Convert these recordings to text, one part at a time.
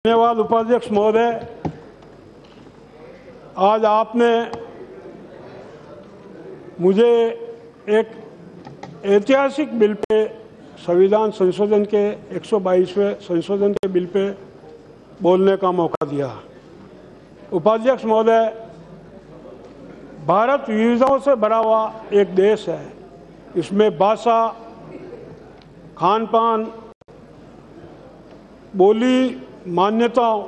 धन्यवाद उपाध्यक्ष महोदय। आज आपने मुझे एक ऐतिहासिक बिल पे, संविधान संशोधन के 122वें संशोधन के बिल पे बोलने का मौका दिया। उपाध्यक्ष महोदय, भारत विविधताओं से भरा हुआ एक देश है। इसमें भाषा, खान पान, बोली, मान्यताओं,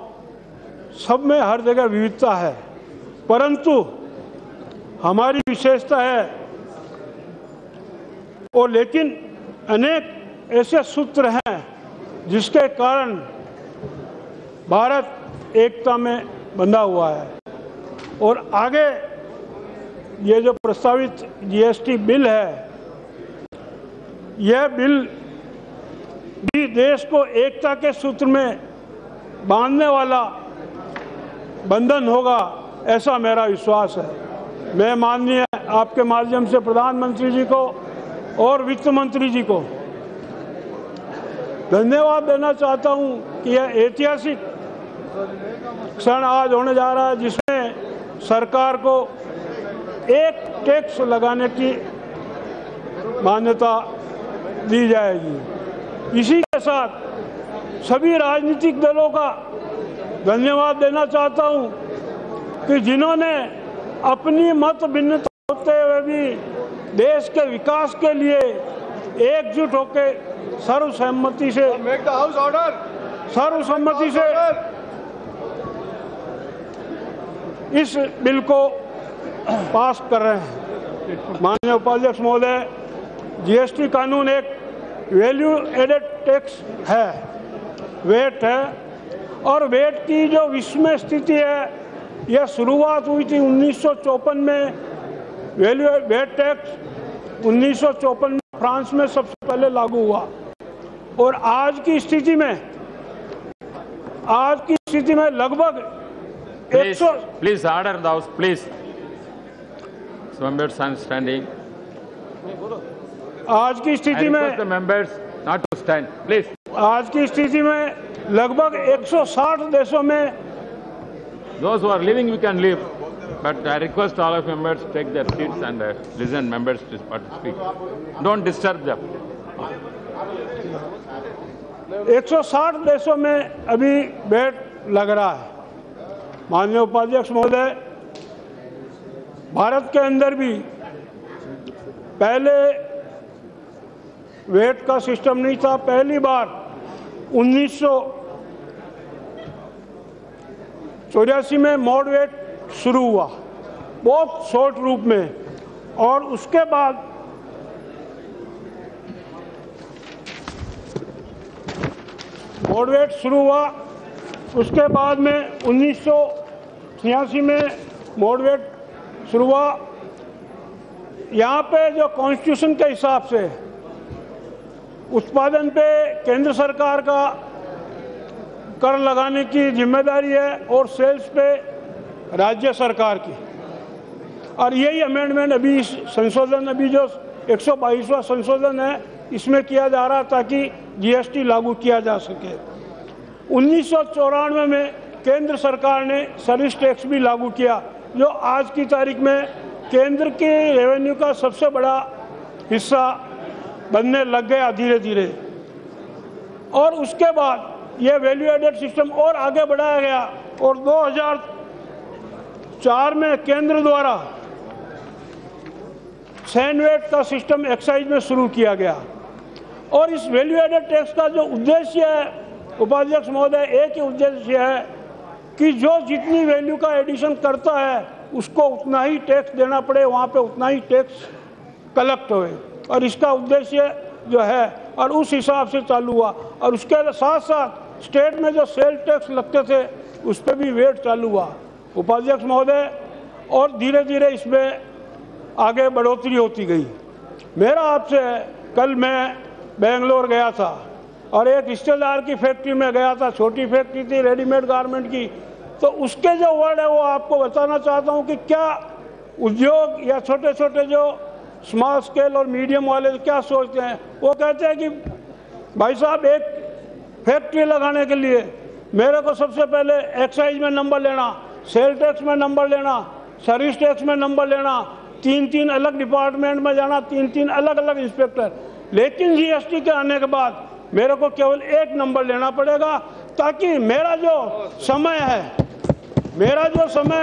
सब में हर जगह विविधता है, परंतु हमारी विशेषता है और लेकिन अनेक ऐसे सूत्र हैं जिसके कारण भारत एकता में बंधा हुआ है। और आगे ये जो प्रस्तावित जीएसटी बिल है, यह बिल भी देश को एकता के सूत्र में बांधने वाला बंधन होगा, ऐसा मेरा विश्वास है। मैं माननीय आपके माध्यम से प्रधानमंत्री जी को और वित्त मंत्री जी को धन्यवाद देना चाहता हूं कि यह ऐतिहासिक क्षण आज होने जा रहा है जिसमें सरकार को एक टैक्स लगाने की मान्यता दी जाएगी। इसी के साथ सभी राजनीतिक दलों का धन्यवाद देना चाहता हूं कि जिन्होंने अपनी मत भिन्नता होते हुए भी देश के विकास के लिए एकजुट होकर सर्वसम्मति से इस बिल को पास कर रहे हैं। माननीय उपाध्यक्ष महोदय, जीएसटी कानून एक वैल्यू एडेड टैक्स है, वेट है, और वेट की जो विश्व में स्थिति है, यह शुरुआत हुई थी 1954 में। वेट टैक्स 1954 में फ्रांस में सबसे पहले लागू हुआ और आज की स्थिति में लगभग Please order the house, please. Members are standing. आज की स्थिति में the members not to stand, please. आज की स्थिति में लगभग 160 देशों में Those who are leaving, we can leave. But I request all of members to take their seats and listen members to speak. Don't disturb them. 160 देशों में अभी वेट लग रहा है। माननीय उपाध्यक्ष महोदय, भारत के अंदर भी पहले वेट का सिस्टम नहीं था। पहली बार 1984 में मॉड वेट शुरू हुआ, बहुत शॉर्ट रूप में, और उसके बाद मॉड वेट शुरू हुआ। उसके बाद में 1986 में मॉड वेट शुरू हुआ। यहाँ पे जो कॉन्स्टिट्यूशन के हिसाब से उत्पादन पे केंद्र सरकार का कर लगाने की जिम्मेदारी है और सेल्स पे राज्य सरकार की। और यही अमेंडमेंट अभी संशोधन, अभी जो 122वां संशोधन है, इसमें किया जा रहा ताकि जीएसटी लागू किया जा सके। 1994 में केंद्र सरकार ने सर्विस टैक्स भी लागू किया, जो आज की तारीख में केंद्र के रेवेन्यू का सबसे बड़ा हिस्सा बनने लग गया धीरे धीरे। और उसके बाद यह वैल्यू एडेड सिस्टम और आगे बढ़ाया गया और 2004 में केंद्र द्वारा सैंड वेट का सिस्टम एक्साइज में शुरू किया गया। और इस वैल्यू एडेड टैक्स का जो उद्देश्य है उपाध्यक्ष महोदय, एक ही उद्देश्य है कि जो जितनी वैल्यू का एडिशन करता है उसको उतना ही टैक्स देना पड़े, वहाँ पे उतना ही टैक्स कलेक्ट होए। और इसका उद्देश्य जो है, और उस हिसाब से चालू हुआ। और उसके साथ साथ स्टेट में जो सेल टैक्स लगते थे उस पर भी वेट चालू हुआ उपाध्यक्ष महोदय, और धीरे धीरे इसमें आगे बढ़ोतरी होती गई। मेरा आपसे, कल मैं बेंगलोर गया था और एक रिश्तेदार की फैक्ट्री में गया था, छोटी फैक्ट्री थी रेडीमेड गारमेंट की। तो उसके जो वर्ड है वो आपको बताना चाहता हूँ कि क्या उद्योग या छोटे छोटे जो स्मॉल स्केल और मीडियम वाले क्या सोचते हैं। वो कहते हैं कि भाई साहब, एक फैक्ट्री लगाने के लिए मेरे को सबसे पहले एक्साइज में नंबर लेना, सेल टैक्स में नंबर लेना, सर्विस टैक्स में नंबर लेना, 3-3 अलग डिपार्टमेंट में जाना, 3-3 अलग अलग इंस्पेक्टर। लेकिन जीएसटी के आने के बाद मेरे को केवल एक नंबर लेना पड़ेगा, ताकि मेरा जो समय है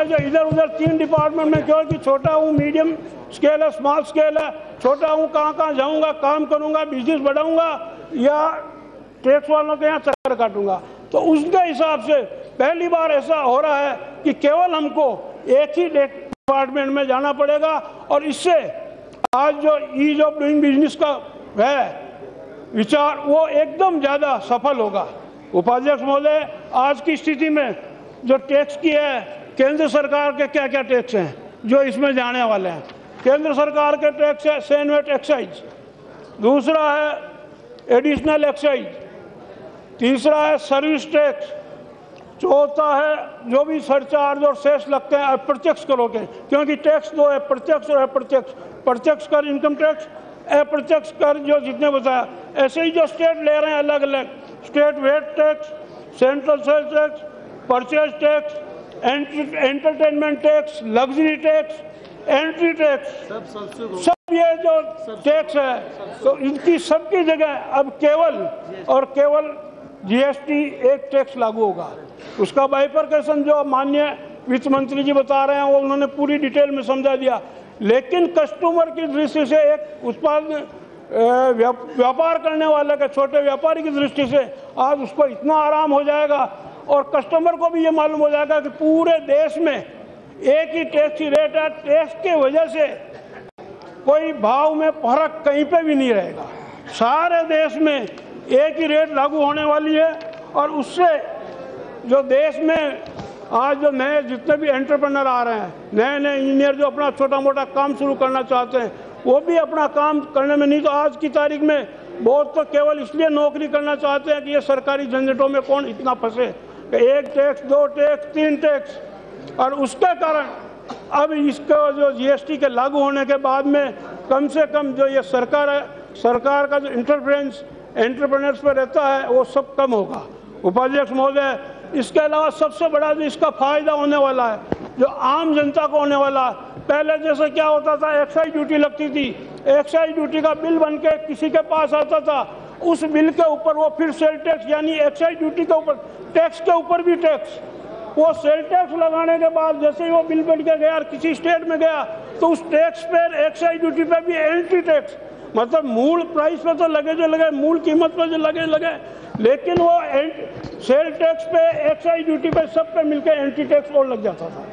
जो इधर उधर 3 डिपार्टमेंट में, क्योंकि छोटा हूँ, मीडियम स्केल है, स्मॉल स्केल है, छोटा हूँ, कहाँ जाऊँगा, काम करूँगा, बिजनेस बढ़ाऊँगा या टैक्स वालों के यहाँ चक्कर काटूंगा। तो उसके हिसाब से पहली बार ऐसा हो रहा है कि केवल हमको एक ही डिपार्टमेंट में जाना पड़ेगा, और इससे आज जो ईज ऑफ डूइंग बिजनेस का है विचार वो एकदम ज़्यादा सफल होगा। उपाध्यक्ष महोदय, आज की स्थिति में जो टैक्स की है, केंद्र सरकार के क्या क्या टैक्स हैं जो इसमें जाने वाले हैं। केंद्र सरकार के टैक्स है सेनवेट एक्साइज, दूसरा है एडिशनल एक्साइज, तीसरा है सर्विस टैक्स, चौथा है जो भी सरचार्ज और सेस लगते हैं अप्रत्यक्ष करों के, क्योंकि टैक्स दो है, प्रत्यक्ष और अप्रत्यक्ष। प्रत्यक्ष कर इनकम टैक्स, अप्रत्यक्ष कर जो जितने बताया, ऐसे ही जो स्टेट ले रहे हैं अलग अलग, state VAT tax, central sale tax, purchase tax, entertainment tax, luxury tax, entry tax, सब ये जो टैक्स है, तो इनकी सबकी जगह अब केवल जीएसटी एक टैक्स लागू होगा। उसका बाइफरकेशन जो माननीय वित्त मंत्री जी बता रहे हैं वो उन्होंने पूरी डिटेल में समझा दिया, लेकिन कस्टमर की दृष्टि से, एक उत्पाद व्यापार करने वाले के, छोटे व्यापारी की दृष्टि से आज उसको इतना आराम हो जाएगा, और कस्टमर को भी ये मालूम हो जाएगा कि पूरे देश में एक ही टैक्स की रेट है। टैक्स की वजह से कोई भाव में फर्क कहीं पे भी नहीं रहेगा, सारे देश में एक ही रेट लागू होने वाली है। और उससे जो देश में आज जो नए जितने भी एंटरप्रेन्योर आ रहे हैं, नए इंजीनियर जो अपना छोटा मोटा काम शुरू करना चाहते हैं, वो भी अपना काम करने में, नहीं तो आज की तारीख में बहुत तो केवल इसलिए नौकरी करना चाहते हैं कि ये सरकारी झंझटों में कौन इतना फंसे, एक टैक्स, 2 टैक्स, 3 टैक्स। और उसके कारण अब इसका जो जीएसटी के लागू होने के बाद में कम से कम जो ये सरकार का जो एंटरप्रेन्योर्स पर रहता है वो सब कम होगा। उपाध्यक्ष महोदय, इसके अलावा सबसे बड़ा जो इसका फायदा होने वाला है, जो आम जनता को होने वाला है, पहले जैसे क्या होता था, एक्साइज ड्यूटी लगती थी, एक्साइज ड्यूटी का बिल बन के किसी के पास आता था, उस बिल के ऊपर वो फिर सेल टैक्स यानी एक्साइज ड्यूटी के ऊपर टैक्स के ऊपर भी टैक्स, वो सेल टैक्स लगाने के बाद जैसे ही वो बिल बन के गया और किसी स्टेट में गया तो उस टैक्स पर, एक्साइज ड्यूटी पे भी एंट्री टैक्स, मतलब मूल प्राइस पे तो लगे जो लगे, मूल कीमत पे जो लगे, लेकिन वो सेल टैक्स पे, एक्साइज ड्यूटी पे, सब पे मिलकर एंट्री टैक्स और लग जाता था।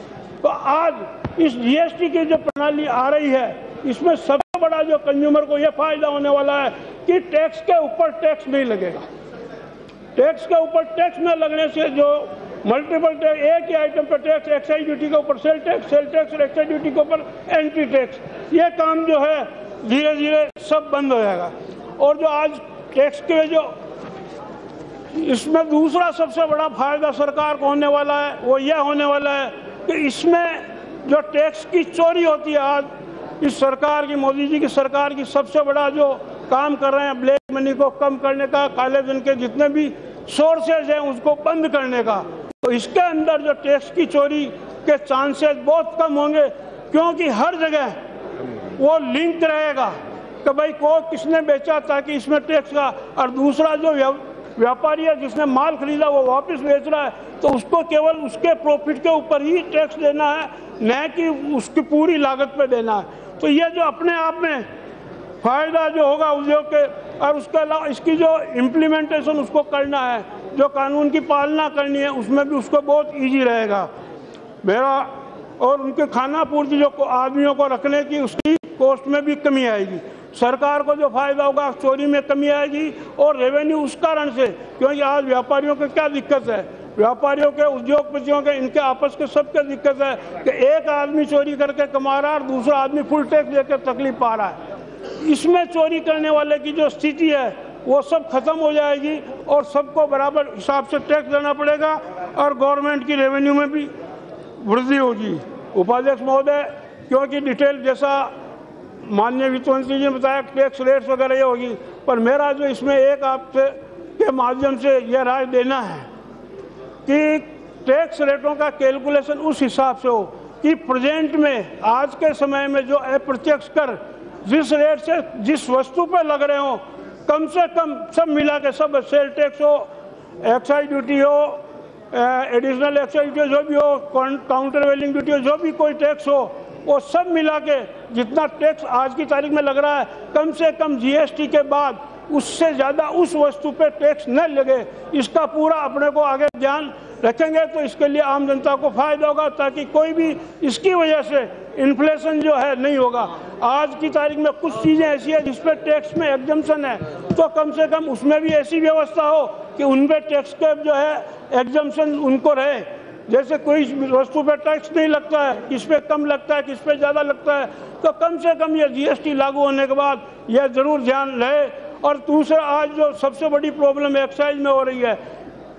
तो आज इस जीएसटी की जो प्रणाली आ रही है, इसमें सबसे बड़ा जो कंज्यूमर को ये फायदा होने वाला है कि टैक्स के ऊपर टैक्स नहीं लगेगा। टैक्स के ऊपर टैक्स न लगने से जो मल्टीपल टैक्स, एक ही आइटम पर टैक्स, एक्साइज ड्यूटी के ऊपर सेल टैक्स और एक्साइज ड्यूटी के ऊपर एंट्री टैक्स, ये काम जो है धीरे धीरे सब बंद हो जाएगा। और जो आज टैक्स के जो इसमें दूसरा सबसे बड़ा फायदा सरकार को होने वाला है वो यह होने वाला है कि इसमें जो टैक्स की चोरी होती है, आज इस सरकार की, मोदी जी की सरकार की सबसे बड़ा जो काम कर रहे हैं ब्लैक मनी को कम करने का, काले धन के जितने भी सोर्सेज हैं उसको बंद करने का। तो इसके अंदर जो टैक्स की चोरी के चांसेस बहुत कम होंगे, क्योंकि हर जगह वो लिंक रहेगा कि भाई को किसने बेचा ताकि इसमें टैक्स का, और दूसरा जो व्यापारी है जिसने माल खरीदा वो वापस बेच रहा है तो उसको केवल उसके प्रॉफिट के ऊपर ही टैक्स देना है, न कि उसकी पूरी लागत पे देना है। तो ये जो अपने आप में फायदा जो होगा उद्योग के, और उसके अलावा इसकी जो इम्प्लीमेंटेशन उसको करना है, जो कानून की पालना करनी है, उसमें भी उसको बहुत ईजी रहेगा मेरा। और उनके खाना पूर्ति जो आदमियों को रखने की, उसकी कॉस्ट में भी कमी आएगी। सरकार को जो फायदा होगा, चोरी में कमी आएगी, और रेवेन्यू उस कारण से, क्योंकि आज व्यापारियों को क्या दिक्कत है, व्यापारियों के, उद्योगपतियों के, इनके आपस के सबके दिक्कत है कि एक आदमी चोरी करके कमा रहा है और दूसरा आदमी फुल टैक्स देकर तकलीफ पा रहा है। इसमें चोरी करने वाले की जो स्थिति है वो सब खत्म हो जाएगी और सबको बराबर हिसाब से टैक्स देना पड़ेगा और गवर्नमेंट की रेवेन्यू में भी वृद्धि होगी। उपाध्यक्ष महोदय, क्योंकि डिटेल जैसा माननीय वित्त मंत्री जी ने बताया टैक्स रेट्स वगैरह ये होगी, पर मेरा जो इसमें एक आपसे के माध्यम से यह राय देना है कि टैक्स रेटों का कैलकुलेशन उस हिसाब से हो कि प्रेजेंट में आज के समय में जो अप्रत्यक्ष कर जिस रेट से जिस वस्तु पे लग रहे हो, कम से कम सब मिला के सब, सेल टैक्स हो, एक्साइज ड्यूटी हो, एडिशनल एक्साइज ड्यूटी जो भी हो, काउंटर वेलिंग ड्यूटी हो, जो भी कोई टैक्स हो, वो सब मिला के जितना टैक्स आज की तारीख में लग रहा है, कम से कम जीएसटी के बाद उससे ज़्यादा उस वस्तु पे टैक्स न लगे, इसका पूरा अपने को आगे ध्यान रखेंगे तो इसके लिए आम जनता को फायदा होगा, ताकि कोई भी इसकी वजह से इन्फ्लेशन जो है नहीं होगा। आज की तारीख में कुछ चीज़ें ऐसी है जिस पर टैक्स में एग्जम्पशन है, तो कम से कम उसमें भी ऐसी व्यवस्था हो कि उन पर टैक्स का जो है एग्जम्पशन उनको रहे। जैसे कोई वस्तु पे टैक्स नहीं लगता है, किस पे कम लगता है, किस पे ज़्यादा लगता है, तो कम से कम ये जीएसटी लागू होने के बाद यह ज़रूर ध्यान रहे। और दूसरा, आज जो सबसे बड़ी प्रॉब्लम एक्साइज में हो रही है,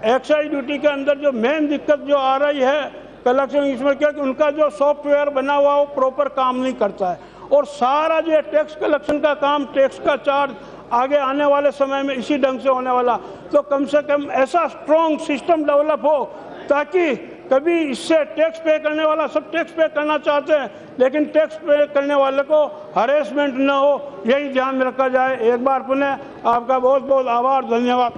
एक्साइज ड्यूटी के अंदर जो मेन दिक्कत जो आ रही है कलेक्शन, इसमें क्या कि उनका जो सॉफ्टवेयर बना हुआ वो प्रॉपर काम नहीं करता है, और सारा जो टैक्स कलेक्शन का काम, टैक्स का चार्ज आगे आने वाले समय में इसी ढंग से होने वाला। तो कम से कम ऐसा स्ट्रॉन्ग सिस्टम डेवलप हो ताकि कभी इससे टैक्स पे करने वाला, सब टैक्स पे करना चाहते हैं लेकिन टैक्स पे करने वाले को हरेसमेंट न हो, यही ध्यान में रखा जाए। एक बार पुनः आपका बहुत बहुत आभार, धन्यवाद।